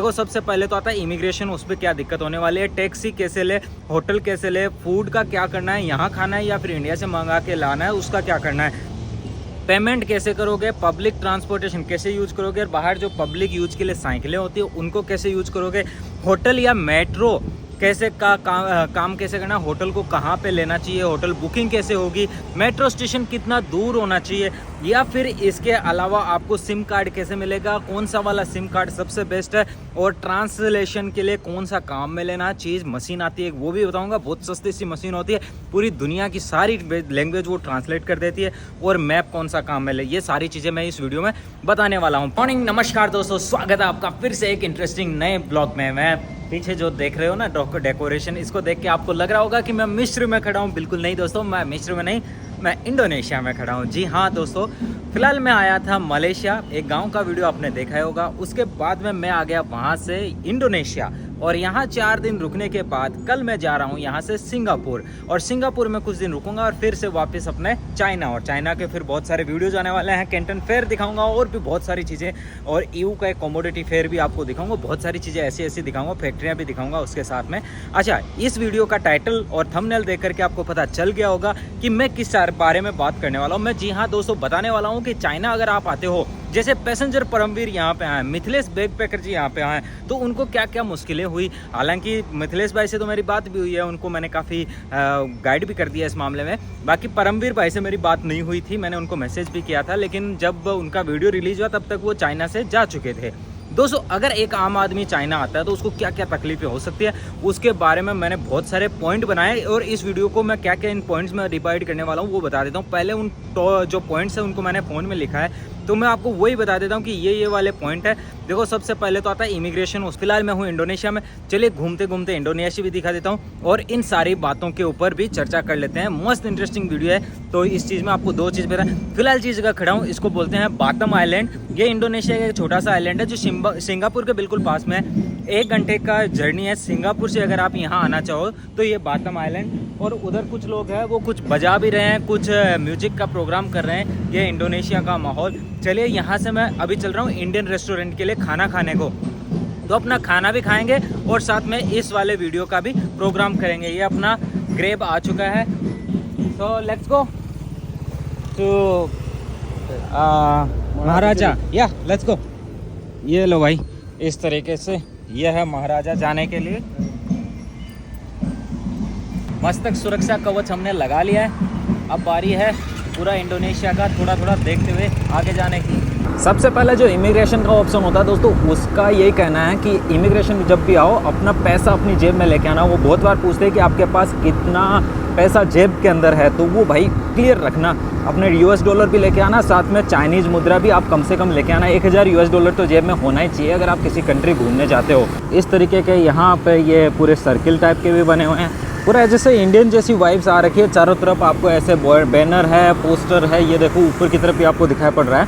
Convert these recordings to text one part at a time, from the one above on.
देखो सबसे पहले तो आता है इमिग्रेशन, उस पर क्या दिक्कत होने वाली है, टैक्सी कैसे ले, होटल कैसे ले, फूड का क्या करना है, यहाँ खाना है या फिर इंडिया से मंगा के लाना है, उसका क्या करना है, पेमेंट कैसे करोगे, पब्लिक ट्रांसपोर्टेशन कैसे यूज करोगे, और बाहर जो पब्लिक यूज के लिए साइकिलें होती है उनको कैसे यूज करोगे, होटल या मेट्रो कैसे काम कैसे करना, होटल को कहाँ पे लेना चाहिए, होटल बुकिंग कैसे होगी, मेट्रो स्टेशन कितना दूर होना चाहिए, या फिर इसके अलावा आपको सिम कार्ड कैसे मिलेगा, कौन सा वाला सिम कार्ड सबसे बेस्ट है, और ट्रांसलेशन के लिए कौन सा काम में लेना चीज़, मशीन आती है वो भी बताऊंगा, बहुत सस्ती सी मशीन होती है, पूरी दुनिया की सारी लैंग्वेज वो ट्रांसलेट कर देती है, और मैप कौन सा काम में ले, ये सारी चीज़ें मैं इस वीडियो में बताने वाला हूँ। मॉर्निंग, नमस्कार दोस्तों, स्वागत है आपका फिर से एक इंटरेस्टिंग नए ब्लॉग में। मैं पीछे जो देख रहे हो ना डेकोरेशन, इसको देख के आपको लग रहा होगा कि मैं मिस्र में खड़ा हूँ। बिल्कुल नहीं दोस्तों, मैं मिस्र में नहीं, मैं इंडोनेशिया में खड़ा हूँ। जी हाँ दोस्तों, फिलहाल मैं आया था मलेशिया, एक गांव का वीडियो आपने देखा ही होगा। उसके बाद में मैं आ गया वहाँ से इंडोनेशिया, और यहाँ 4 दिन रुकने के बाद कल मैं जा रहा हूँ यहाँ से सिंगापुर, और सिंगापुर में कुछ दिन रुकूंगा और फिर से वापस अपने चाइना, और चाइना के फिर बहुत सारे वीडियोज आने वाले हैं। कैंटन फेयर दिखाऊंगा और भी बहुत सारी चीज़ें, और ईयू का एक कमोडिटी फेयर भी आपको दिखाऊंगा, बहुत सारी चीज़ें ऐसी ऐसी दिखाऊंगा, फैक्ट्रियाँ भी दिखाऊंगा उसके साथ में। अच्छा, इस वीडियो का टाइटल और थंबनेल देख करके आपको पता चल गया होगा कि मैं किस बारे में बात करने वाला हूँ। मैं जी हाँ दोस्तों बताने वाला हूँ कि चाइना अगर आप आते हो, जैसे पैसेंजर परमवीर यहाँ पे आए, मिथिलेश बैकपैकर जी यहाँ पे आए, तो उनको क्या क्या मुश्किलें हुई। हालांकि मिथिलेश भाई से तो मेरी बात भी हुई है, उनको मैंने काफ़ी गाइड भी कर दिया इस मामले में। बाकी परमवीर भाई से मेरी बात नहीं हुई थी, मैंने उनको मैसेज भी किया था, लेकिन जब उनका वीडियो रिलीज हुआ तब तक वो चाइना से जा चुके थे। दोस्तों, अगर एक आम आदमी चाइना आता है तो उसको क्या क्या तकलीफें हो सकती है, उसके बारे में मैंने बहुत सारे पॉइंट बनाए, और इस वीडियो को मैं क्या क्या इन पॉइंट्स में डिवाइड करने वाला हूँ वो बता देता हूँ। पहले उन जो पॉइंट्स है उनको मैंने फ़ोन में लिखा है, तो मैं आपको वही बता देता हूँ कि ये वाले पॉइंट है। देखो सबसे पहले तो आता है इमिग्रेशन। फिलहाल मैं हूँ इंडोनेशिया में, चलिए घूमते घूमते इंडोनेशिया भी दिखा देता हूँ, और इन सारी बातों के ऊपर भी चर्चा कर लेते हैं। मस्त इंटरेस्टिंग वीडियो है, तो इस चीज़ में आपको 2 चीज़ बता। फिलहाल जिस जगह खड़ा हूँ इसको बोलते हैं बातम आइलैंड। ये इंडोनेशिया का एक छोटा सा आइलैंड है जो सिंगापुर के बिल्कुल पास में है। 1 घंटे का जर्नी है सिंगापुर से, अगर आप यहाँ आना चाहो तो ये बातम आइलैंड। और उधर कुछ लोग हैं वो कुछ बजा भी रहे हैं, कुछ म्यूजिक का प्रोग्राम कर रहे हैं। ये इंडोनेशिया का माहौल। चलिए यहाँ से मैं अभी चल रहा हूँ इंडियन रेस्टोरेंट के लिए खाना खाने को, तो अपना खाना भी खाएंगे और साथ में इस वाले वीडियो का भी प्रोग्राम करेंगे। ये अपना ग्रेब आ चुका है, तो लेट्स गो टू महाराजा, या लेट्स गो। ये लो भाई, इस तरीके से ये है महाराजा जाने के लिए। मस्तक सुरक्षा कवच हमने लगा लिया है। अब बारी है पूरा इंडोनेशिया का थोड़ा थोड़ा देखते हुए आगे जाने की। सबसे पहले जो इमिग्रेशन का ऑप्शन होता है दोस्तों, उसका यही कहना है कि इमिग्रेशन जब भी आओ अपना पैसा अपनी जेब में लेके आना। वो बहुत बार पूछते हैं कि आपके पास कितना पैसा जेब के अंदर है, तो वो भाई क्लियर रखना। अपने यूएस डॉलर भी लेके आना, साथ में चाइनीज़ मुद्रा भी आप कम से कम लेके आना। 1000 यूएस डॉलर तो जेब में होना ही चाहिए अगर आप किसी कंट्री घूमने जाते हो। इस तरीके के यहाँ पे ये पूरे सर्किल टाइप के भी बने हुए हैं, पूरा जैसे इंडियन जैसी वाइब्स आ रखी है। चारों तरफ आपको ऐसे बैनर है, पोस्टर है, ये देखो ऊपर की तरफ भी आपको दिखाई पड़ रहा है।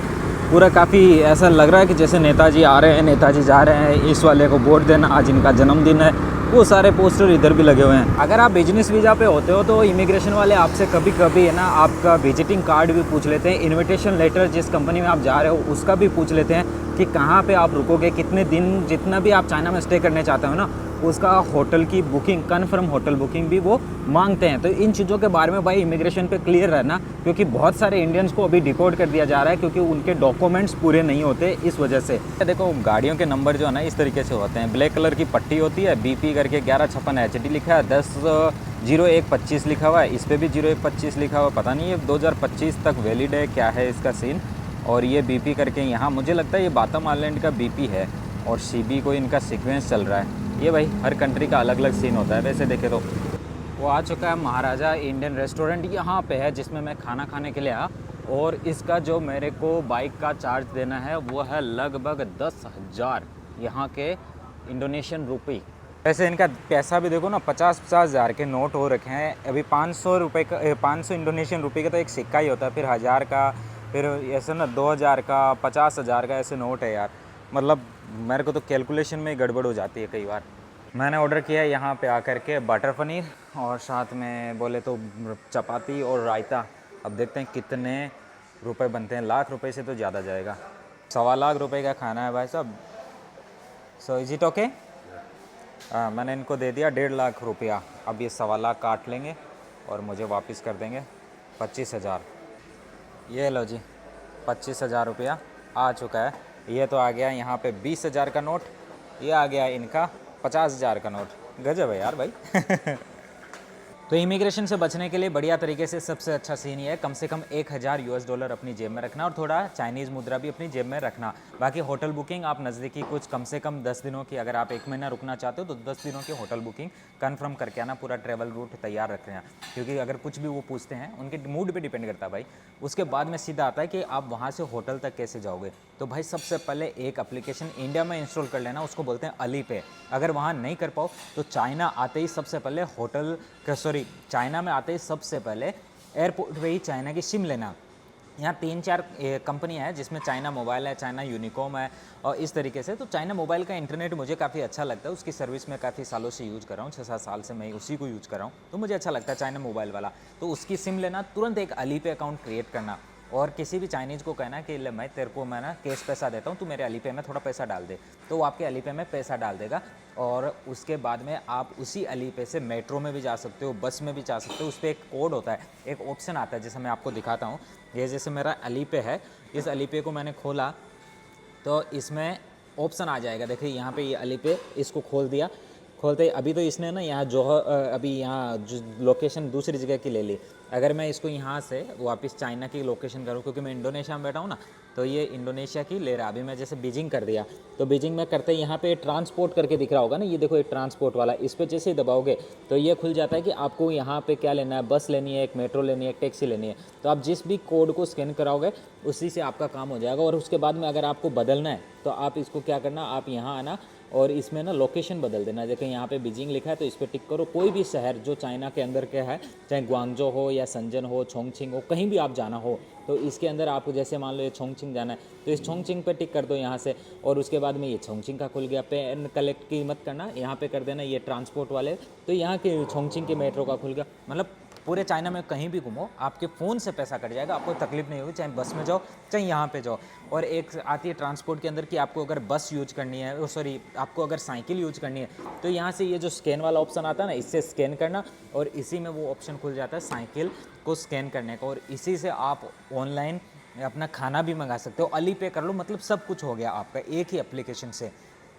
पूरा काफ़ी ऐसा लग रहा है कि जैसे नेताजी आ रहे हैं, नेताजी जा रहे हैं, इस वाले को वोट देना, आज इनका जन्मदिन है। वो सारे पोस्टर इधर भी लगे हुए हैं। अगर आप बिजनेस वीज़ा पे होते हो तो इमिग्रेशन वाले आपसे कभी कभी है ना आपका विजिटिंग कार्ड भी पूछ लेते हैं, इनविटेशन लेटर जिस कंपनी में आप जा रहे हो उसका भी पूछ लेते हैं कि कहाँ पे आप रुकोगे, कितने दिन, जितना भी आप चाइना में स्टे करने चाहते हो ना उसका होटल की बुकिंग, कन्फर्म होटल बुकिंग भी वो मांगते हैं। तो इन चीज़ों के बारे में भाई इमिग्रेशन पे क्लियर रहना, क्योंकि बहुत सारे इंडियन्स को अभी डिपोर्ट कर दिया जा रहा है क्योंकि उनके डॉक्यूमेंट्स पूरे नहीं होते इस वजह से। देखो गाड़ियों के नंबर जो है ना इस तरीके से होते हैं, ब्लैक कलर की पट्टी होती है, BP करके 1156 HD लिखा है, 10/01/25 लिखा हुआ है, इस पर भी 01/25 लिखा हुआ है। पता नहीं ये 2025 तक वैलिड है क्या है इसका सीन। और ये BP करके यहाँ मुझे लगता है ये बातम आइलैंड का BP है, और CB को इनका सीक्वेंस चल रहा है। ये भाई हर कंट्री का अलग अलग सीन होता है। वैसे देखे तो वो आ चुका है महाराजा इंडियन रेस्टोरेंट, यहाँ पे है जिसमें मैं खाना खाने के लिए आया। और इसका जो मेरे को बाइक का चार्ज देना है वो है लगभग 10,000 यहाँ के इंडोनेशियन रुपये। वैसे इनका पैसा भी देखो ना, 50-50 हज़ार के नोट हो रखे हैं। अभी 500 रुपये का 500 इंडोनेशियन रुपये का तो एक सिक्का ही होता है, फिर 1000 का, फिर ऐसे ना 2000 का, 50,000 का ऐसे नोट है यार। मतलब मेरे को तो कैलकुलेशन में गड़बड़ हो जाती है कई बार। मैंने ऑर्डर किया यहाँ पे आकर के बटर पनीर, और साथ में बोले तो चपाती और रायता। अब देखते हैं कितने रुपए बनते हैं। 1 लाख रुपए से तो ज़्यादा जाएगा। 1.25 लाख रुपए का खाना है भाई साहब, सो इज इट ओके? हाँ, मैंने इनको दे दिया 1.5 लाख रुपया। अब ये 1.25 लाख काट लेंगे और मुझे वापस कर देंगे 25,000। ये लो जी, 25,000 रुपया आ चुका है। ये तो आ गया यहाँ पे 20,000 का नोट, ये आ गया इनका 50,000 का नोट। गजब है यार भाई। तो इमिग्रेशन से बचने के लिए बढ़िया तरीके से सबसे अच्छा सीन ये है, कम से कम $1,000 अपनी जेब में रखना और थोड़ा चाइनीज़ मुद्रा भी अपनी जेब में रखना। बाकी होटल बुकिंग आप नज़दीकी कुछ कम से कम 10 दिनों की, अगर आप 1 महीना रुकना चाहते हो तो 10 दिनों की होटल बुकिंग कंफर्म करके आना, पूरा ट्रैवल रूट तैयार रख रहे हैं। क्योंकि अगर कुछ भी वो पूछते हैं, उनके मूड पर डिपेंड करता है भाई। उसके बाद में सीधा आता है कि आप वहाँ से होटल तक कैसे जाओगे। तो भाई सबसे पहले एक एप्लीकेशन इंडिया में इंस्टॉल कर लेना, उसको बोलते हैं अली पे। अगर वहाँ नहीं कर पाओ तो चाइना आते ही सबसे पहले चाइना में आते ही सबसे पहले एयरपोर्ट पे ही चाइना की सिम लेना। यहाँ 3-4 कंपनियाँ हैं जिसमें चाइना मोबाइल है, चाइना यूनिकॉम है और इस तरीके से। तो चाइना मोबाइल का इंटरनेट मुझे काफ़ी अच्छा लगता है, उसकी सर्विस मैं काफ़ी सालों से यूज़ कर रहा हूँ, 6-7 साल से मैं उसी को यूज़ कर रहा हूँ। तो मुझे अच्छा लगता है चाइना मोबाइल वाला। तो उसकी सिम लेना, तुरंत एक अली पे अकाउंट क्रिएट करना और किसी भी चाइनीज़ को कहना कि ले मैं तेरे को मैं ना कैश पैसा देता हूँ, तू मेरे अली पे में थोड़ा पैसा डाल दे। तो वो आपके अली पे में पैसा डाल देगा और उसके बाद में आप उसी अली पे से मेट्रो में भी जा सकते हो, बस में भी जा सकते हो। उस पर एक कोड होता है, एक ऑप्शन आता है, जैसे मैं आपको दिखाता हूँ। ये जैसे मेरा अली पे है, इस अली पे को मैंने खोला तो इसमें ऑप्शन आ जाएगा। देखिए यहाँ पे ये अली पे, इसको खोल दिया। खोलते ही अभी तो इसने ना यहाँ जो अभी यहाँ जो लोकेशन दूसरी जगह की ले ली। अगर मैं इसको यहाँ से वापस चाइना की लोकेशन करूँ, क्योंकि मैं इंडोनेशिया में बैठा हूँ ना, तो ये इंडोनेशिया की ले रहा। अभी मैं जैसे बीजिंग कर दिया, तो बीजिंग में करते यहाँ पे ट्रांसपोर्ट करके दिख रहा होगा ना, ये देखो ये ट्रांसपोर्ट वाला, इस पर जैसे ही दबाओगे तो ये खुल जाता है कि आपको यहाँ पे क्या लेना है, बस लेनी है, एक मेट्रो लेनी है, एक टैक्सी लेनी है। तो आप जिस भी कोड को स्कैन कराओगे उसी से आपका काम हो जाएगा। और उसके बाद में अगर आपको बदलना है तो आप इसको क्या करना, आप यहाँ आना और इसमें ना लोकेशन बदल देना। जैसे यहाँ पे बीजिंग लिखा है तो इस पर टिक करो। कोई भी शहर जो चाइना के अंदर के है, चाहे ग्वांगजो हो या शंजन हो, चोंगचिंग हो, कहीं भी आप जाना हो तो इसके अंदर आपको, जैसे मान लो ये चोंगचिंग जाना है तो इस चोंगचिंग पे टिक कर दो यहाँ से। और उसके बाद में ये चोंगचिंग का खुल गया। पेन कलेक्ट की मत करना, यहाँ पे कर देना ये ट्रांसपोर्ट वाले, तो यहाँ के चोंगचिंग के मेट्रो का खुल गया। मतलब पूरे चाइना में कहीं भी घूमो आपके फ़ोन से पैसा कट जाएगा, आपको तकलीफ नहीं होगी, चाहे बस में जाओ चाहे यहाँ पे जाओ। और एक आती है ट्रांसपोर्ट के अंदर कि आपको अगर बस यूज करनी है, सॉरी आपको अगर साइकिल यूज करनी है तो यहाँ से ये जो स्कैन वाला ऑप्शन आता है ना, इससे स्कैन करना और इसी में वो ऑप्शन खुल जाता है साइकिल को स्कैन करने का। और इसी से आप ऑनलाइन अपना खाना भी मंगा सकते हो, अली पे कर लो, मतलब सब कुछ हो गया आपका एक ही एप्लीकेशन से।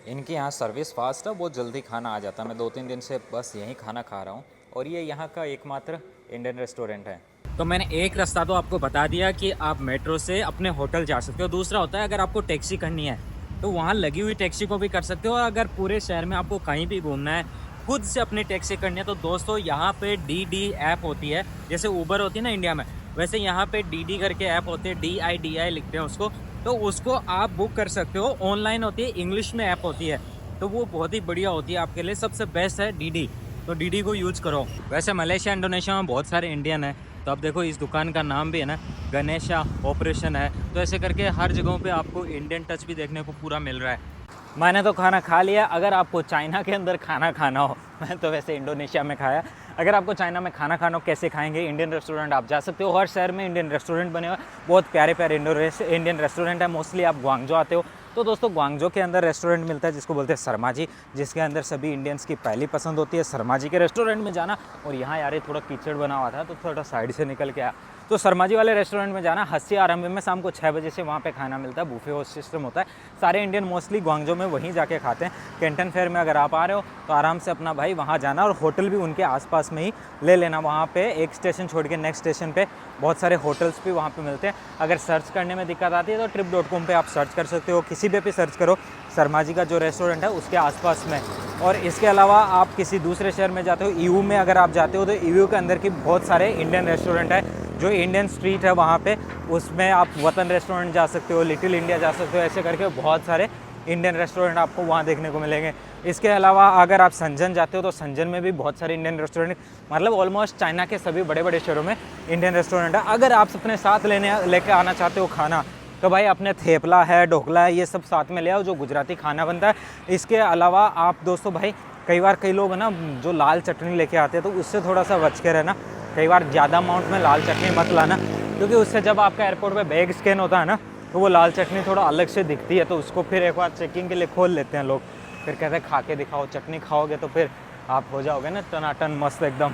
इनके यहाँ सर्विस फास्ट है, बहुत जल्दी खाना आ जाता है। मैं 2-3 दिन से बस यहीं खाना खा रहा हूँ और ये यहाँ का एकमात्र इंडियन रेस्टोरेंट है। तो मैंने एक रास्ता तो आपको बता दिया कि आप मेट्रो से अपने होटल जा सकते हो। दूसरा होता है अगर आपको टैक्सी करनी है तो वहाँ लगी हुई टैक्सी को भी कर सकते हो। और अगर पूरे शहर में आपको कहीं भी घूमना है, खुद से अपनी टैक्सी करनी है, तो दोस्तों यहाँ पे DD ऐप होती है, जैसे ऊबर होती है ना इंडिया में, वैसे यहाँ पे DD करके ऐप होती है, DIDI लिखते हैं उसको। तो उसको आप बुक कर सकते हो, ऑनलाइन होती है, इंग्लिश में ऐप होती है, तो वो बहुत ही बढ़िया होती है आपके लिए। सबसे बेस्ट है DD, तो DD को यूज़ करो। वैसे मलेशिया इंडोनेशिया में बहुत सारे इंडियन हैं, तो अब देखो इस दुकान का नाम भी है ना, गणेशा ऑपरेशन है। तो ऐसे करके हर जगहों पे आपको इंडियन टच भी देखने को पूरा मिल रहा है। मैंने तो खाना खा लिया। अगर आपको चाइना के अंदर खाना खाना हो, मैं तो वैसे इंडोनेशिया में खाया, अगर आपको चाइना में खाना खाना हो, कैसे खाएंगे, इंडियन रेस्टोरेंट आप जा सकते हो। हर शहर में इंडियन रेस्टोरेंट बने हुए, बहुत प्यारे प्यारे इंडियन रेस्टोरेंट है। मोस्टली आप ग्वांगजो आते हो तो दोस्तों ग्वांगजो के अंदर रेस्टोरेंट मिलता है जिसको बोलते हैं शर्मा जी, जिसके अंदर सभी इंडियंस की पहली पसंद होती है शर्मा जी के रेस्टोरेंट में जाना। और यहाँ यार थोड़ा कीचड़ बना हुआ था तो थोड़ा साइड से निकल के आया, तो शर्मा जी वाले रेस्टोरेंट में जाना। हंसी आराम में शाम को 6 बजे से वहाँ पे खाना मिलता है, बूफे हो सिस्टम होता है। सारे इंडियन मोस्टली ग्वांगजो में वहीं जाके खाते हैं। कैंटन फेयर में अगर आप आ रहे हो तो आराम से अपना भाई वहाँ जाना, और होटल भी उनके आसपास में ही ले लेना। वहाँ पे एक स्टेशन छोड़ के नेक्स्ट स्टेशन पे बहुत सारे होटल्स भी वहाँ पे मिलते हैं। अगर सर्च करने में दिक्कत आती है तो trip.com पे आप सर्च कर सकते हो, किसी पे भी सर्च करो शर्मा जी का जो रेस्टोरेंट है उसके आसपास में। और इसके अलावा आप किसी दूसरे शहर में जाते हो, EU में अगर आप जाते हो तो EU के अंदर की बहुत सारे इंडियन रेस्टोरेंट है, जो इंडियन स्ट्रीट है वहाँ पे, उसमें आप वतन रेस्टोरेंट जा सकते हो, लिटिल इंडिया जा सकते हो, ऐसे करके बहुत सारे इंडियन रेस्टोरेंट आपको वहाँ देखने को मिलेंगे। इसके अलावा अगर आप शंजन जाते हो तो शंजन में भी बहुत सारे इंडियन रेस्टोरेंट, मतलब ऑलमोस्ट चाइना के सभी बड़े बड़े शहरों में इंडियन रेस्टोरेंट है। अगर आप अपने साथ लेके आना चाहते हो खाना तो भाई अपने थेपला है, ढोकला है, ये सब साथ में ले आओ, जो गुजराती खाना बनता है। इसके अलावा आप दोस्तों भाई कई लोग ना जो लाल चटनी लेके आते हैं तो उससे थोड़ा सा बच के रहना। कई बार ज़्यादा अमाउंट में लाल चटनी मत लाना, क्योंकि उससे जब आपका एयरपोर्ट पे बैग स्कैन होता है ना तो वो लाल चटनी थोड़ा अलग से दिखती है, तो उसको फिर एक बार चेकिंग के लिए खोल लेते हैं लोग। फिर कहते खा के दिखाओ, चटनी खाओगे तो फिर आप हो जाओगे ना टनाटन मस्त एकदम।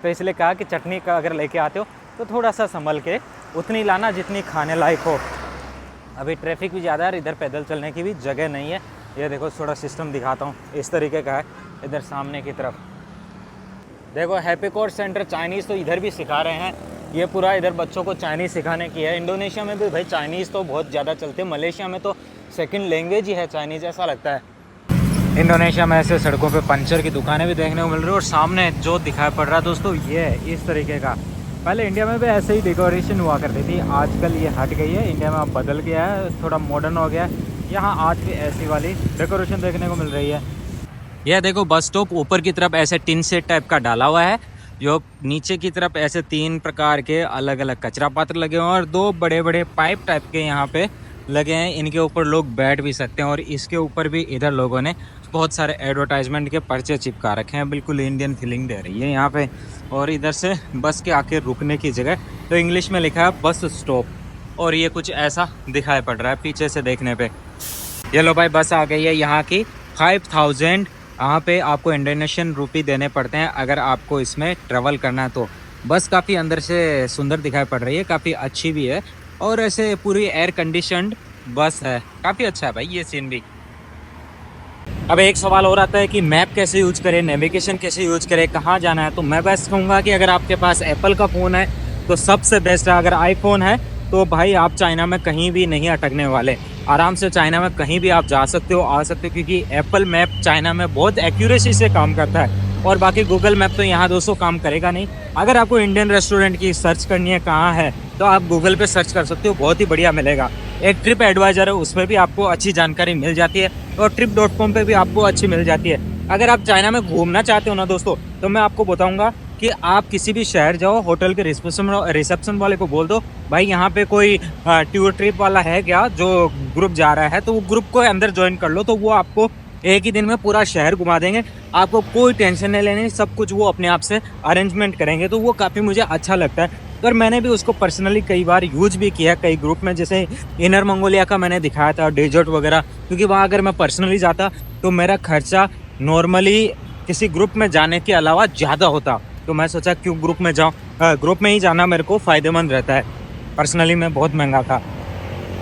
तो इसलिए कहा कि चटनी का अगर लेके आते हो तो थोड़ा सा संभल के उतनी लाना जितनी खाने लायक हो। अभी ट्रैफिक भी ज़्यादा है, इधर पैदल चलने की भी जगह नहीं है। ये देखो थोड़ा सिस्टम दिखाता हूँ, इस तरीके का है इधर सामने की तरफ। देखो हैप्पी कोर्स सेंटर चाइनीज़ तो इधर भी सिखा रहे हैं। ये पूरा इधर बच्चों को चाइनीज़ सिखाने की है। इंडोनेशिया में भी भाई चाइनीज़ तो बहुत ज़्यादा चलते हैं, मलेशिया में तो सेकंड लैंग्वेज ही है चाइनीज़, ऐसा लगता है। इंडोनेशिया में ऐसे सड़कों पे पंचर की दुकानें भी देखने को मिल रही है। और सामने जो दिखाई पड़ रहा है दोस्तों, ये है इस तरीके का। पहले इंडिया में भी ऐसे ही डेकोरेशन हुआ करती थी, आजकल ये हट गई है, इंडिया में अब बदल गया है, थोड़ा मॉडर्न हो गया है। यहाँ आज भी ऐसी वाली डेकोरेशन देखने को मिल रही है। यह देखो बस स्टॉप ऊपर की तरफ ऐसे टिन सेट टाइप का डाला हुआ है, जो नीचे की तरफ ऐसे 3 प्रकार के अलग अलग कचरा पात्र लगे हुए हैं और 2 बड़े बड़े पाइप टाइप के यहाँ पे लगे हैं। इनके ऊपर लोग बैठ भी सकते हैं। और इसके ऊपर भी इधर लोगों ने बहुत सारे एडवर्टाइजमेंट के पर्चे चिपका रखे हैं, बिल्कुल इंडियन फीलिंग दे रही है यहाँ पे। और इधर से बस के आके रुकने की जगह तो इंग्लिश में लिखा है बस स्टॉप, और ये कुछ ऐसा दिखाई पड़ रहा है पीछे से देखने पे। ये लो भाई बस आ गई है यहाँ की। 5000 यहाँ पे आपको इंडोनेशियन रुपी देने पड़ते हैं अगर आपको इसमें ट्रेवल करना है तो। बस काफ़ी अंदर से सुंदर दिखाई पड़ रही है, काफ़ी अच्छी भी है और ऐसे पूरी एयर कंडीशनड बस है, काफ़ी अच्छा है भाई ये सीन भी। अब एक सवाल और आता है कि मैप कैसे यूज करें, नेविगेशन कैसे यूज करें, कहाँ जाना है। तो मैं बस कहूँगा कि अगर आपके पास एप्पल का फ़ोन है तो सबसे बेस्ट है। अगर आईफोन है तो भाई आप चाइना में कहीं भी नहीं अटकने वाले, आराम से चाइना में कहीं भी आप जा सकते हो, आ सकते हो, क्योंकि एप्पल मैप चाइना में बहुत एक्यूरेसी से काम करता है। और बाकी गूगल मैप तो यहाँ दोस्तों काम करेगा नहीं। अगर आपको इंडियन रेस्टोरेंट की सर्च करनी है कहाँ है तो आप गूगल पे सर्च कर सकते हो, बहुत ही बढ़िया मिलेगा। एक ट्रिप एडवाइजर है, उसमें भी आपको अच्छी जानकारी मिल जाती है और trip.com पे भी आपको अच्छी मिल जाती है। अगर आप चाइना में घूमना चाहते हो ना दोस्तों, तो मैं आपको बताऊंगा कि आप किसी भी शहर जाओ, होटल के रिसेप्शन वाले को बोल दो भाई यहाँ पे कोई टूर ट्रिप वाला है क्या जो ग्रुप जा रहा है, तो वो ग्रुप को अंदर ज्वाइन कर लो, तो वो आपको एक ही दिन में पूरा शहर घुमा देंगे। आपको कोई टेंशन नहीं लेनी, सब कुछ वो अपने आप से अरेंजमेंट करेंगे। तो वो काफ़ी मुझे अच्छा लगता है और मैंने भी उसको पर्सनली कई बार यूज भी किया कई ग्रुप में। जैसे इनर मंगोलिया का मैंने दिखाया था, डेजर्ट वगैरह, क्योंकि वहाँ अगर मैं पर्सनली जाता तो मेरा खर्चा नॉर्मली किसी ग्रुप में जाने के अलावा ज़्यादा होता। तो मैं सोचा क्यों ग्रुप में जाऊँ, ग्रुप में ही जाना मेरे को फ़ायदेमंद रहता है। पर्सनली में बहुत महंगा था,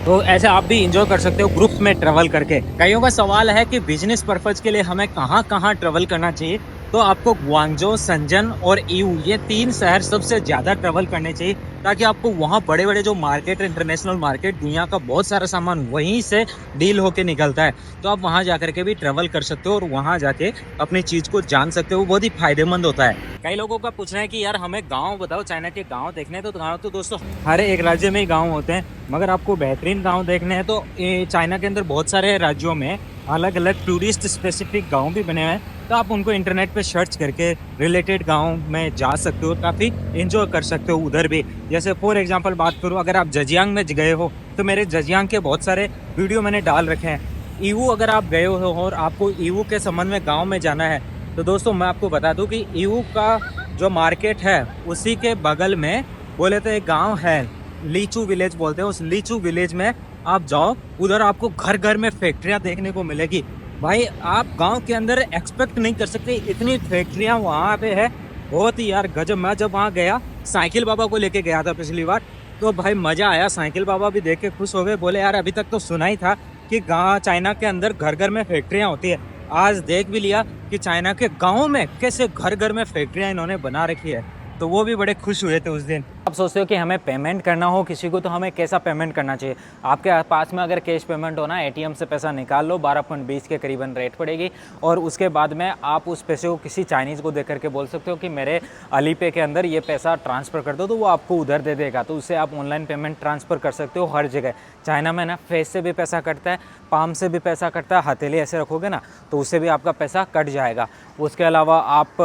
तो ऐसे आप भी इंजॉय कर सकते हो ग्रुप में ट्रैवल करके। कईयों का सवाल है कि बिजनेस पर्पज़ के लिए हमें कहाँ कहाँ ट्रैवल करना चाहिए, तो आपको ग्वांगझो, शंजन और ईवू, ये 3 शहर सबसे ज़्यादा ट्रैवल करने चाहिए, ताकि आपको वहाँ बड़े बड़े जो मार्केट, इंटरनेशनल मार्केट, दुनिया का बहुत सारा सामान वहीं से डील होके निकलता है। तो आप वहाँ जाकर के भी ट्रैवल कर सकते हो और वहाँ जाके अपनी चीज़ को जान सकते हो, बहुत ही फायदेमंद होता है। कई लोगों का पूछना है कि यार हमें गाँव बताओ, चाइना के गाँव देखने हैं। तो गाँव तो दोस्तों हर एक राज्य में ही गाँव होते हैं, मगर आपको बेहतरीन गाँव देखने हैं तो चाइना के अंदर बहुत सारे राज्यों में अलग अलग टूरिस्ट स्पेसिफिक गांव भी बने हुए हैं। तो आप उनको इंटरनेट पे सर्च करके रिलेटेड गांव में जा सकते हो, काफ़ी एंजॉय कर सकते हो उधर भी। जैसे फॉर एग्जांपल बात करूँ, अगर आप जजियांग में गए हो तो मेरे जजियांग के बहुत सारे वीडियो मैंने डाल रखे हैं। ईवू अगर आप गए हो और आपको ईवू के संबंध में गाँव में जाना है तो दोस्तों मैं आपको बता दूँ कि ईवू का जो मार्केट है उसी के बगल में बोले तो एक गाँव है, लीचू विलेज बोलते हैं। उस लीचू विलेज में आप जाओ, उधर आपको घर घर में फैक्ट्रियां देखने को मिलेगी। भाई आप गांव के अंदर एक्सपेक्ट नहीं कर सकते इतनी फैक्ट्रियां वहाँ पे है, बहुत ही यार गजब। मैं जब वहाँ गया, साइकिल बाबा को लेके गया था पिछली बार, तो भाई मज़ा आया। साइकिल बाबा भी देख के खुश हो गए, बोले यार अभी तक तो सुना ही था कि गाँव चाइना के अंदर घर घर में फैक्ट्रियाँ होती है, आज देख भी लिया कि चाइना के गाँव में कैसे घर घर में फैक्ट्रियाँ इन्होंने बना रखी है। तो वो भी बड़े खुश हुए थे उस दिन। आप सोचते हो कि हमें पेमेंट करना हो किसी को तो हमें कैसा पेमेंट करना चाहिए। आपके पास में अगर कैश पेमेंट होना, एटीएम से पैसा निकाल लो, 12.20 के करीबन रेट पड़ेगी, और उसके बाद में आप उस पैसे को किसी चाइनीज़ को दे करके बोल सकते हो कि मेरे अलीपे के अंदर ये पैसा ट्रांसफ़र कर दो, तो वो आपको उधर दे देगा। तो उससे आप ऑनलाइन पेमेंट ट्रांसफ़र कर सकते हो हर जगह। चाइना में ना फेस से भी पैसा कटता है, पाम से भी पैसा कटता है, हथेली ऐसे रखोगे ना तो उससे भी आपका पैसा कट जाएगा। उसके अलावा आप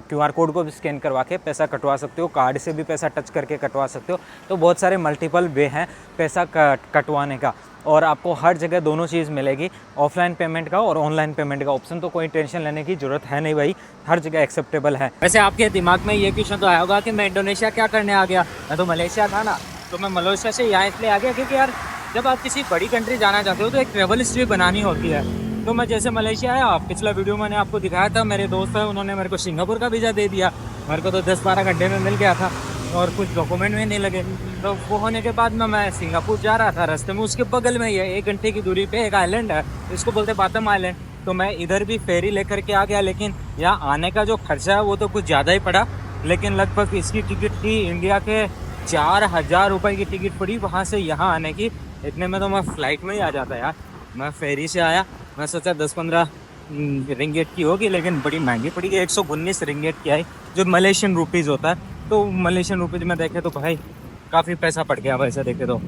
QR कोड को भी स्कैन करवा के पैसा कटवा सकते हो, कार्ड से भी पैसा टच करके कटवा सकते हो। तो बहुत सारे मल्टीपल वे हैं पैसा कटवाने का, और आपको हर जगह दोनों चीज़ मिलेगी, ऑफलाइन पेमेंट का और ऑनलाइन पेमेंट का ऑप्शन। तो कोई टेंशन लेने की ज़रूरत है नहीं भाई, हर जगह एक्सेप्टेबल है। वैसे आपके दिमाग में ये क्वेश्चन तो आया होगा कि मैं इंडोनेशिया क्या करने आ गया, मैं तो मलेशिया था ना। तो मैं मलेशिया से यहाँ इसलिए आ गया क्योंकि यार जब आप किसी बड़ी कंट्री जाना चाहते हो तो एक ट्रैवल हिस्ट्री बनानी होती है। तो मैं जैसे मलेशिया आया, पिछला वीडियो मैंने आपको दिखाया था, मेरे दोस्त है उन्होंने मेरे को सिंगापुर का वीज़ा दे दिया। मेरे को तो 10-12 घंटे में मिल गया था और कुछ डॉक्यूमेंट भी नहीं लगे। तो वो होने के बाद में मैं सिंगापुर जा रहा था, रास्ते में उसके बगल में ही है 1 घंटे की दूरी पे एक आइलैंड है, इसको बोलते बातम आइलैंड। तो मैं इधर भी फेरी लेकर के आ गया, लेकिन यहाँ आने का जो खर्चा है वो तो कुछ ज़्यादा ही पड़ा। लेकिन लगभग इसकी टिकट थी इंडिया के 4000 रुपये की टिकट पड़ी वहाँ से यहाँ आने की। इतने में तो मैं फ़्लाइट में ही आ जाता यार। मैं फेरी से आया, मैं सोचा 10-15 रिंगेट की होगी, लेकिन बड़ी महंगी पड़ी गई। 119 रिंगेट की आई, जो मलेशियन रुपीज़ होता है। तो मलेशियन रुपीज़ में देखे तो भाई काफ़ी पैसा पड़ गया वैसे देखे तो।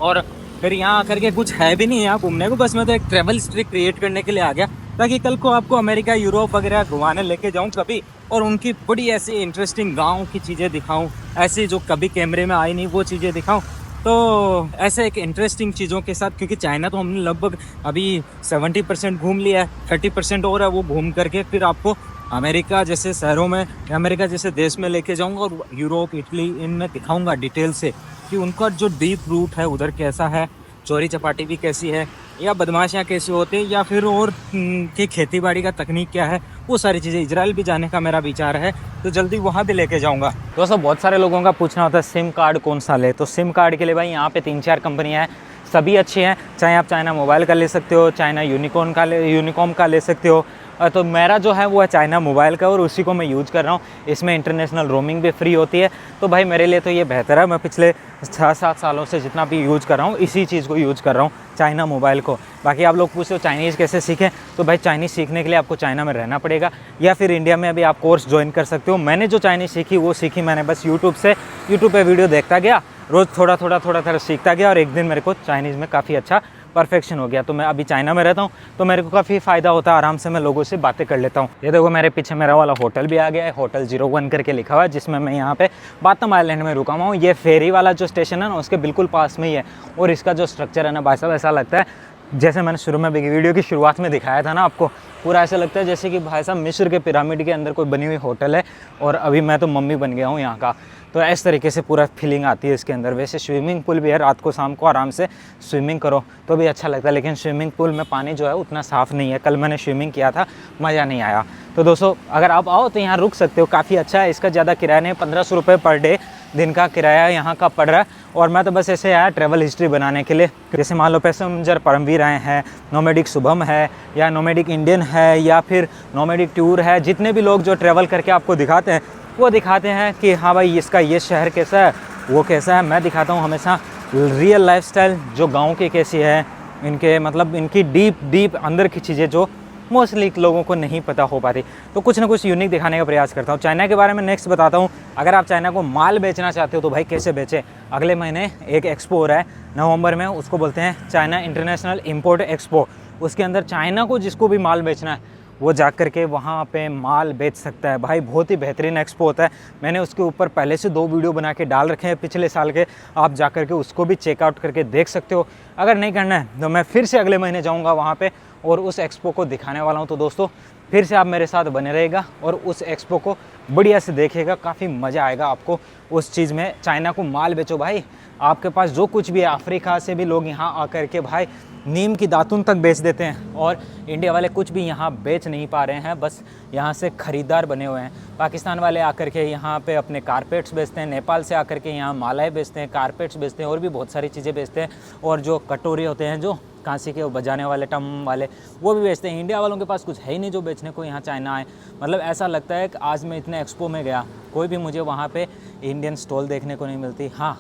और फिर यहाँ आकर के कुछ है भी नहीं यहाँ घूमने को, बस मैं तो एक ट्रैवल हिस्ट्री क्रिएट करने के लिए आ गया, ताकि कल को आपको अमेरिका, यूरोप वगैरह घुमाने लेके जाऊँ कभी, और उनकी बड़ी ऐसी इंटरेस्टिंग गाँव की चीज़ें दिखाऊँ, ऐसी जो कभी कैमरे में आई नहीं वो चीज़ें दिखाऊँ। तो ऐसे एक इंटरेस्टिंग चीज़ों के साथ, क्योंकि चाइना तो हमने लगभग अभी 70% घूम लिया है, 30% और है वो घूम करके फिर आपको अमेरिका जैसे शहरों में, अमेरिका जैसे देश में लेके जाऊंगा और यूरोप, इटली इनमें दिखाऊंगा डिटेल से कि उनका जो डीप रूट है उधर कैसा है, चोरी चपाटी भी कैसी है, या बदमाशियाँ कैसी होती है, या फिर और की खेती बाड़ी का तकनीक क्या है, वो सारी चीज़ें। इजराइल भी जाने का मेरा विचार है, तो जल्दी वहाँ भी लेके जाऊँगा। दोस्तों बहुत सारे लोगों का पूछना होता है सिम कार्ड कौन सा ले, तो सिम कार्ड के लिए भाई यहाँ पे 3-4 कंपनियाँ हैं, सभी अच्छी हैं। चाहे आप चाइना मोबाइल का ले सकते हो, चाइना यूनिकॉम का ले सकते हो। तो मेरा जो है वो है चाइना मोबाइल का, और उसी को मैं यूज़ कर रहा हूँ। इसमें इंटरनेशनल रोमिंग भी फ्री होती है, तो भाई मेरे लिए तो ये बेहतर है। मैं पिछले 6-7 सालों से जितना भी यूज़ कर रहा हूँ, इसी चीज़ को यूज़ कर रहा हूँ, चाइना मोबाइल को। बाकी आप लोग पूछते हो चाइनीज़ कैसे सीखें, तो भाई चाइनीज़ सीखने के लिए आपको चाइना में रहना पड़ेगा, या फिर इंडिया में अभी आप कोर्स ज्वाइन कर सकते हो। मैंने जो चाइनीज़ सीखी वो सीखी मैंने बस यूट्यूब से, यूट्यूब पे वीडियो देखता गया, रोज़ थोड़ा थोड़ा सीखता गया, और एक दिन मेरे को चाइनीज़ में काफ़ी अच्छा परफेक्शन हो गया। तो मैं अभी चाइना में रहता हूँ, तो मेरे को काफ़ी फ़ायदा होता है, आराम से मैं लोगों से बातें कर लेता हूँ। ये देखो मेरे पीछे मेरा वाला होटल भी आ गया है, होटल 01 करके लिखा हुआ है, जिसमें मैं यहाँ पे बातम आइलैंड में रुका हुआ हूँ। ये फेरी वाला जो स्टेशन है ना, उसके बिल्कुल पास में ही है। और इसका जो स्ट्रक्चर है ना भाई साहब, ऐसा लगता है जैसे मैंने शुरू में वीडियो की शुरुआत में दिखाया था ना आपको, पूरा ऐसा लगता है जैसे कि भाई साहब मिस्र के पिरामिड के अंदर कोई बनी हुई होटल है, और अभी मैं तो मम्मी बन गया हूँ यहाँ का। तो इस तरीके से पूरा फीलिंग आती है इसके अंदर। वैसे स्विमिंग पूल भी है, रात को शाम को आराम से स्विमिंग करो तो भी अच्छा लगता है, लेकिन स्विमिंग पूल में पानी जो है उतना साफ़ नहीं है। कल मैंने स्विमिंग किया था, मज़ा नहीं आया। तो दोस्तों अगर आप आओ तो यहाँ रुक सकते हो, काफ़ी अच्छा है। इसका ज़्यादा किराया नहीं, 1500 रुपये पर डे दिन का किराया यहाँ का पड़ रहा है। और मैं तो बस ऐसे आया ट्रैवल हिस्ट्री बनाने के लिए। जैसे मान लो पैसेंजर परमवीर आए हैं, नोमेडिक शुभम है, या नोमेडिक इंडियन है, या फिर नोमेडिक टूर है, जितने भी लोग जो ट्रैवल करके आपको दिखाते हैं, वो दिखाते हैं कि हाँ भाई इसका ये शहर कैसा है, वो कैसा है। मैं दिखाता हूँ हमेशा रियल लाइफस्टाइल, जो गाँव की कैसी है, इनके मतलब इनकी डीप अंदर की चीज़ें जो मोस्टली लोगों को नहीं पता हो पाती। तो कुछ ना कुछ यूनिक दिखाने का प्रयास करता हूँ। चाइना के बारे में नेक्स्ट बताता हूँ। अगर आप चाइना को माल बेचना चाहते हो तो भाई कैसे बेचें। अगले महीने एक एक्सपो हो रहा है नवंबर में, उसको बोलते हैं चाइना इंटरनेशनल इम्पोर्ट एक्सपो। उसके अंदर चाइना को जिसको भी माल बेचना है वो जा कर के वहाँ पे माल बेच सकता है। भाई बहुत ही बेहतरीन एक्सपो होता है। मैंने उसके ऊपर पहले से 2 वीडियो बना के डाल रखे हैं पिछले साल के, आप जा कर के उसको भी चेकआउट करके देख सकते हो। अगर नहीं करना है तो मैं फिर से अगले महीने जाऊँगा वहाँ पे और उस एक्सपो को दिखाने वाला हूँ। तो दोस्तों फिर से आप मेरे साथ बने रहेगा और उस एक्सपो को बढ़िया से देखिएगा, काफ़ी मज़ा आएगा आपको उस चीज़ में। चाइना को माल बेचो भाई, आपके पास जो कुछ भी है, अफ्रीका से भी लोग यहाँ आकर के भाई नीम की दातुन तक बेच देते हैं, और इंडिया वाले कुछ भी यहाँ बेच नहीं पा रहे हैं, बस यहाँ से ख़रीदार बने हुए हैं। पाकिस्तान वाले आकर के यहाँ पे अपने कारपेट्स बेचते हैं, नेपाल से आकर के यहाँ मालाएँ बेचते हैं, कारपेट्स बेचते हैं, और भी बहुत सारी चीज़ें बेचते हैं। और जो कटोरी होते हैं, जो कांसी के बजाने वाले टम वाले, वो भी बेचते हैं। इंडिया वालों के पास कुछ है ही नहीं जो बेचने को यहाँ चाइना आए। मतलब ऐसा लगता है कि आज मैं इतने एक्सपो में गया, कोई भी मुझे वहाँ पे इंडियन स्टॉल देखने को नहीं मिलती। हाँ,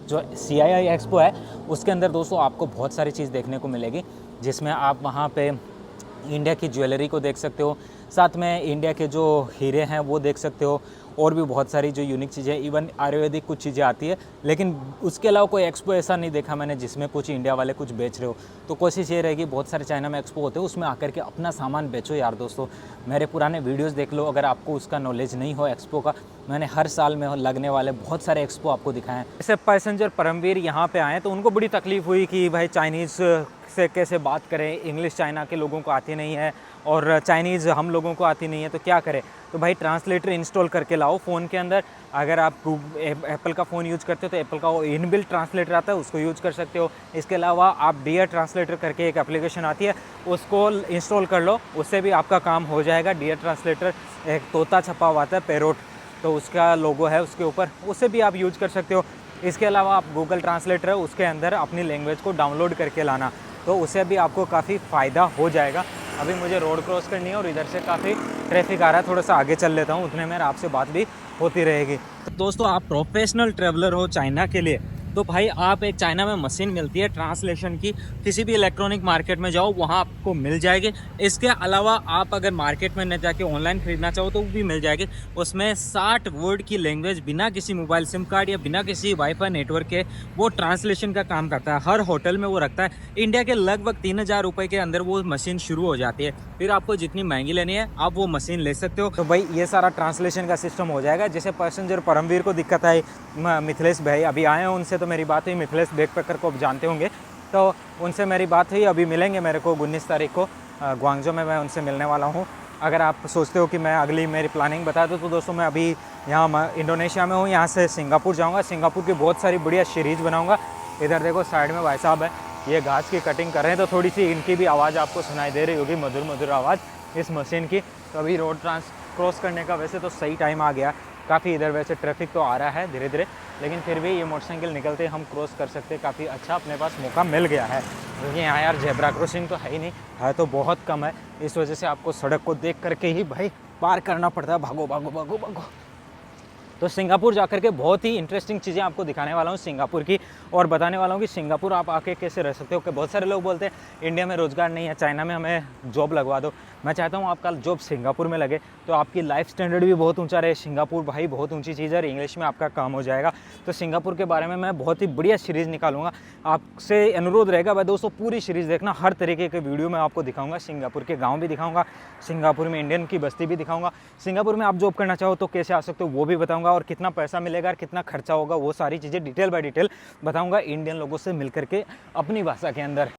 जो CII एक्सपो है उसके अंदर दोस्तों आपको बहुत सारी चीज़ देखने को मिलेगी, जिसमें आप वहाँ पे इंडिया की ज्वेलरी को देख सकते हो, साथ में इंडिया के जो हीरे हैं वो देख सकते हो, और भी बहुत सारी जो यूनिक चीज़ें, इवन आयुर्वेदिक कुछ चीज़ें आती है। लेकिन उसके अलावा कोई एक्सपो ऐसा नहीं देखा मैंने जिसमें कुछ इंडिया वाले कुछ बेच रहे हो। तो कोशिश ये रहेगी, बहुत सारे चाइना में एक्सपो होते हैं, उसमें आकर के अपना सामान बेचो यार दोस्तों। मेरे पुराने वीडियोज़ देख लो, अगर आपको उसका नॉलेज नहीं हो एक्सपो का, मैंने हर साल में लगने वाले बहुत सारे एक्सपो आपको दिखाए हैं। जैसे पैसेंजर परमवीर यहाँ पे आए तो उनको बड़ी तकलीफ़ हुई कि भाई चाइनीज़ से कैसे बात करें, इंग्लिश चाइना के लोगों को आती नहीं है और चाइनीज़ हम लोगों को आती नहीं है, तो क्या करें? तो भाई ट्रांसलेटर इंस्टॉल करके लाओ फ़ोन के अंदर। अगर आप एप्पल का फ़ोन यूज़ करते हो तो एप्पल का वो इनबिल्ट ट्रांसलेटर आता है, उसको यूज़ कर सकते हो। इसके अलावा आप डियर ट्रांसलेटर करके एक एप्लीकेशन आती है, उसको इंस्टॉल कर लो, उससे भी आपका काम हो जाएगा। डियर ट्रांसलेटर एक तोता छपा हुआ आता है, पैरोट, तो उसका लोगो है उसके ऊपर, उससे भी आप यूज़ कर सकते हो। इसके अलावा आप गूगल ट्रांसलेटर है, उसके अंदर अपनी लैंग्वेज को डाउनलोड करके लाना, तो उससे भी आपको काफ़ी फ़ायदा हो जाएगा। अभी मुझे रोड क्रॉस करनी है और इधर से काफ़ी ट्रैफिक आ रहा है, थोड़ा सा आगे चल लेता हूँ, उतने में आपसे बात भी होती रहेगी। दोस्तों, आप प्रोफेशनल ट्रैवलर हो चाइना के लिए, तो भाई आप एक चाइना में मशीन मिलती है ट्रांसलेशन की, किसी भी इलेक्ट्रॉनिक मार्केट में जाओ वहाँ आपको मिल जाएगी। इसके अलावा आप अगर मार्केट में न जाके ऑनलाइन खरीदना चाहो तो वो भी मिल जाएगी। उसमें 60 वर्ड की लैंग्वेज बिना किसी मोबाइल सिम कार्ड या बिना किसी वाईफाई नेटवर्क के वो ट्रांसलेशन का काम करता है। हर होटल में वो रखता है। इंडिया के लगभग 3000 रुपये के अंदर वो मशीन शुरू हो जाती है। फिर आपको जितनी महंगी लेनी है आप वो मशीन ले सकते हो। तो भाई ये सारा ट्रांसलेशन का सिस्टम हो जाएगा। जैसे पैसेंजर परमवीर को दिक्कत आई, मिथिलेश भाई अभी आए हैं, उनसे तो मेरी बात हुई, मिथिलेश बैकपैकर को आप जानते होंगे, तो उनसे मेरी बात हुई, अभी मिलेंगे मेरे को 19 तारीख को ग्वांगझो में, मैं उनसे मिलने वाला हूँ। अगर आप सोचते हो कि मैं अगली मेरी प्लानिंग बता दूँ तो दोस्तों, मैं अभी यहाँ इंडोनेशिया में हूँ, यहाँ से सिंगापुर जाऊँगा। सिंगापुर की बहुत सारी बढ़िया सीरीज़ बनाऊँगा। इधर देखो साइड में भाई साहब है, ये घास की कटिंग कर रहे हैं, तो थोड़ी सी इनकी भी आवाज़ आपको सुनाई दे रही होगी, मधुर मधुर आवाज़ इस मशीन की। तो अभी रोड क्रॉस करने का वैसे तो सही टाइम आ गया, काफ़ी इधर वैसे ट्रैफिक तो आ रहा है धीरे धीरे, लेकिन फिर भी ये मोटरसाइकिल निकलते हम क्रॉस कर सकते, काफ़ी अच्छा अपने पास मौका मिल गया है। क्योंकि यहाँ यार जेब्रा क्रॉसिंग तो है ही नहीं, है तो बहुत कम है, इस वजह से आपको सड़क को देख करके ही भाई पार करना पड़ता है, भागो भागो भागो भागो। तो सिंगापुर जाकर के बहुत ही इंटरेस्टिंग चीज़ें आपको दिखाने वाला हूँ सिंगापुर की, और बताने वाला हूँ कि सिंगापुर आप आके कैसे रह सकते हो। कि बहुत सारे लोग बोलते हैं इंडिया में रोज़गार नहीं है, चाइना में हमें जॉब लगवा दो। मैं चाहता हूँ आपका जॉब सिंगापुर में लगे, तो आपकी लाइफ स्टैंडर्ड भी बहुत ऊंचा रहे। सिंगापुर भाई बहुत ऊंची चीज़ है और इंग्लिश में आपका काम हो जाएगा। तो सिंगापुर के बारे में मैं बहुत ही बढ़िया सीरीज़ निकालूंगा। आपसे अनुरोध रहेगा भाई दोस्तों, पूरी सीरीज़ देखना, हर तरीके के वीडियो मैं आपको दिखाऊंगा। सिंगापुर के गाँव भी दिखाऊंगा, सिंगापुर में इंडियन की बस्ती भी दिखाऊंगा, सिंगापुर में आप जॉब करना चाहो तो कैसे आ सकते हो वो भी बताऊँगा, और कितना पैसा मिलेगा और कितना खर्चा होगा वो सारी चीज़ें डिटेल बाय डिटेल बताऊँगा, इंडियन लोगों से मिल करके अपनी भाषा के अंदर।